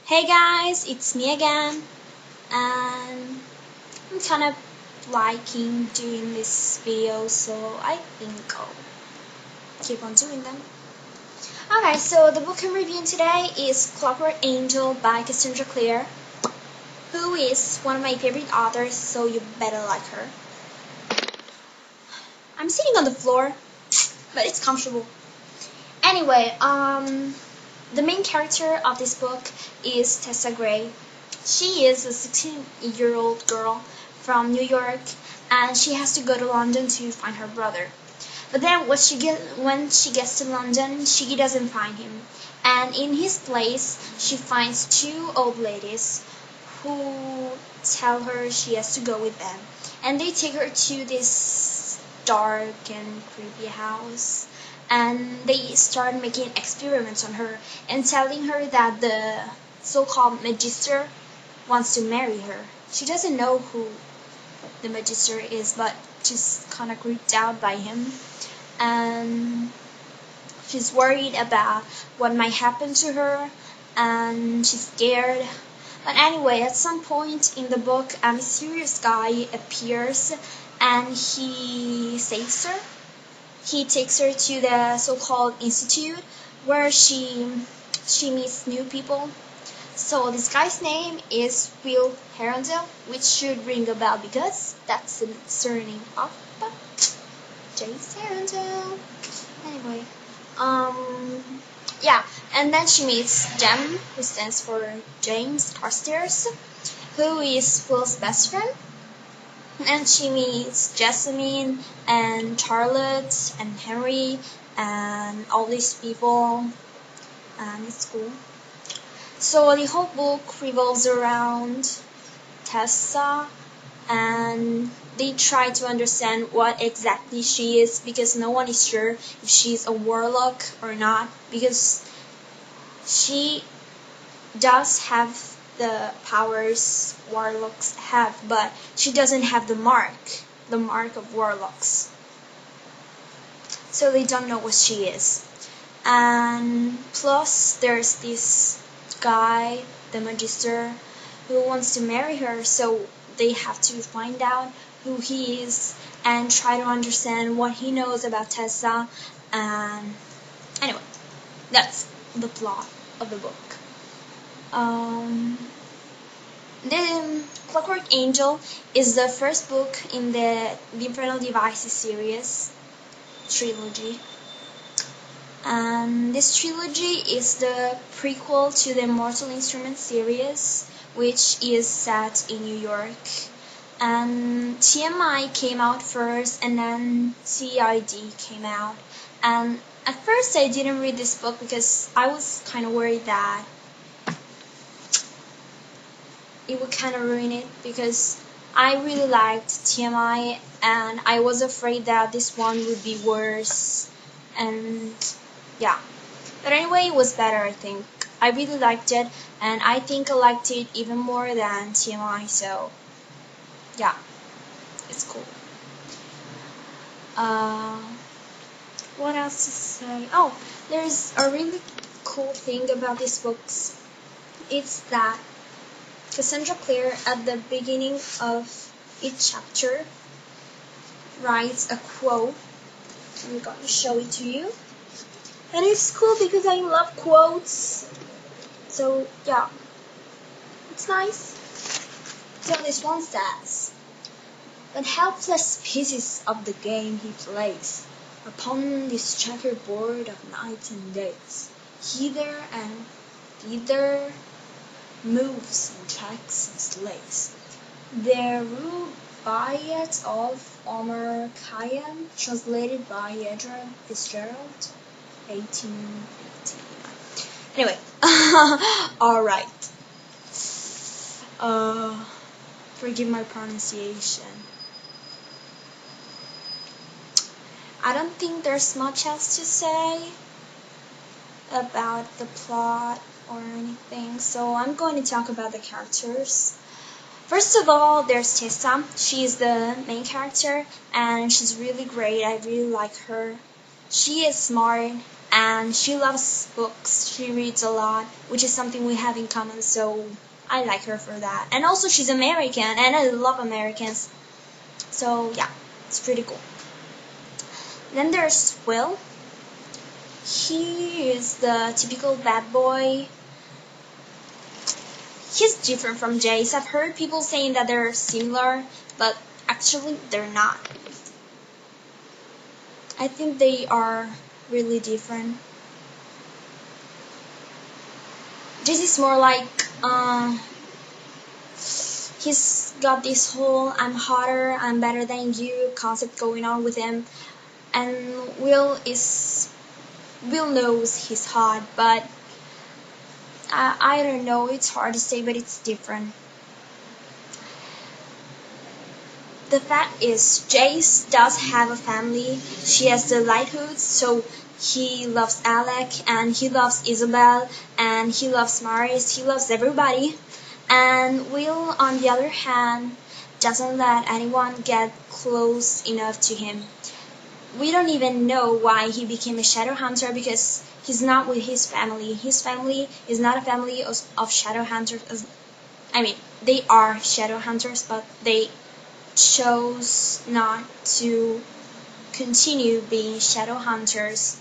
Hey guys, it's me again, and I'm kind of liking doing this video, so I think I'll keep on doing them. Okay, so the book I'm reviewing today is Clockwork Angel by Cassandra Clare, who is one of my favorite authors, so you better like her. I'm sitting on the floor, but it's comfortable. Anyway, the main character of this book is Tessa Gray. She is a 16-year-old girl from New York, and she has to go to London to find her brother. But then when she gets to London, she doesn't find him. And in his place, she finds two old ladies who tell her she has to go with them. And they take her to this dark and creepy house. And they start making experiments on her and telling her that the so-called magister wants to marry her. She doesn't know who the magister is, but she's kind of creeped out by him. And she's worried about what might happen to her, and she's scared. But anyway, at some point in the book, a mysterious guy appears and he saves her. He takes her to the so-called institute where she meets new people. So this guy's name is Will Herondale, which should ring a bell because that's the surname of James Herondale. Anyway, yeah, and then she meets Jem, who stands for James Carstairs, who is Will's best friend. And she meets Jessamine and Charlotte and Henry and all these people, and it's cool. So the whole book revolves around Tessa, and they try to understand what exactly she is, because no one is sure if she's a warlock or not, because she does have the powers warlocks have, but she doesn't have the mark of warlocks. So they don't know what she is. And plus there's this guy, the magister, who wants to marry her, so they have to find out who he is and try to understand what he knows about Tessa. And anyway, that's the plot of the book. The Clockwork Angel is the first book in the Infernal Devices series trilogy. And this trilogy is the prequel to the Mortal Instruments series, which is set in New York. And TMI came out first, and then CID came out. And at first I didn't read this book because I was kind of worried that it would kind of ruin it, because I really liked TMI and I was afraid that this one would be worse. And yeah, but anyway, it was better. I think I really liked it, and I think I liked it even more than TMI, so yeah, it's cool. What else to say? Oh, there's a really cool thing about these books. It's that Cassandra Clare, at the beginning of each chapter, writes a quote. I'm going to show it to you. And it's cool because I love quotes. So, yeah. It's nice. So this one says, "But helpless pieces of the game he plays upon this checkerboard of nights and days, hither and thither, moves and tracks and slays. The Rubaiyat of Omar Khayyam, translated by Edward Fitzgerald, 1880. Anyway, alright. Forgive my pronunciation. I don't think there's much else to say about the plot or anything, so I'm going to talk about the characters. First of all, there's Tessa. She's the main character, and she's really great. I really like her. She is smart, and she loves books. She reads a lot, which is something we have in common, so I like her for that. And also she's American, and I love Americans, so yeah, it's pretty cool. Then there's Will. He is the typical bad boy. He's different from Jace. I've heard people saying that they're similar, but actually they're not. I think they are really different. Jace is more like, he's got this whole I'm hotter, I'm better than you concept going on with him. And Will knows he's hot, but I don't know, it's hard to say, but it's different. The fact is, Jace does have a family. She has the Lighthoods, so he loves Alec, and he loves Isabel, and he loves Maris, he loves everybody. And Will, on the other hand, doesn't let anyone get close enough to him. We don't even know why he became a shadow hunter, because he's not with his family. His family is not a family of shadow hunters. I mean, they are shadow hunters, but they chose not to continue being shadow hunters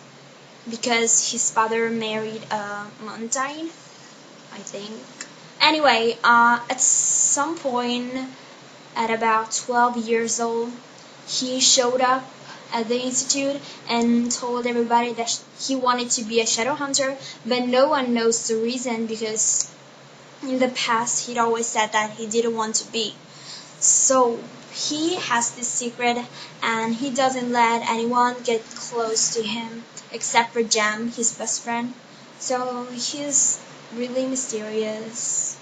because his father married a mountain, I think. Anyway, at some point, at about 12 years old, he showed up at the institute and told everybody that he wanted to be a shadow hunter, but no one knows the reason, because in the past he'd always said that he didn't want to be. So he has this secret, and he doesn't let anyone get close to him except for Jam, his best friend. So he's really mysterious.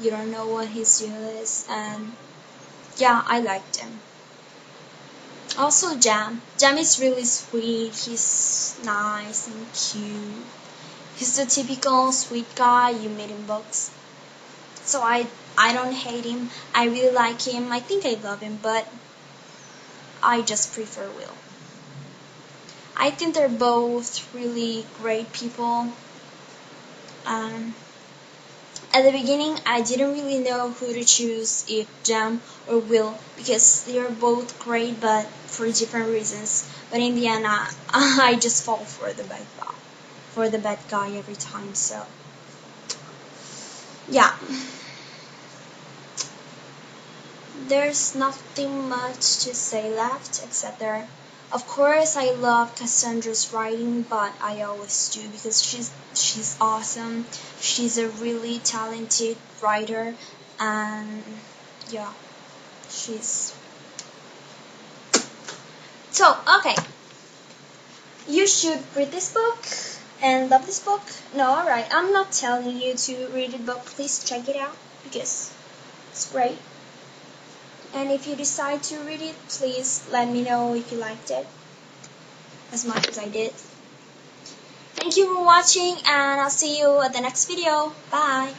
You don't know what his deal is, and yeah, I liked him. Also Jam. Jam is really sweet. He's nice and cute. He's the typical sweet guy you meet in books. So I don't hate him. I really like him. I think I love him, but I just prefer Will. I think they're both really great people. At the beginning, I didn't really know who to choose, if Jam or Will, because they are both great, but for different reasons. But in the end, I just fall for the bad guy every time. So yeah, there's nothing much to say left, except that, of course, I love Cassandra's writing, but I always do, because she's awesome. She's a really talented writer, and yeah, she's... So, okay, you should read this book and love this book. No, alright, I'm not telling you to read it, but please check it out, because it's great. And if you decide to read it, please let me know if you liked it as much as I did. Thank you for watching, and I'll see you at the next video. Bye!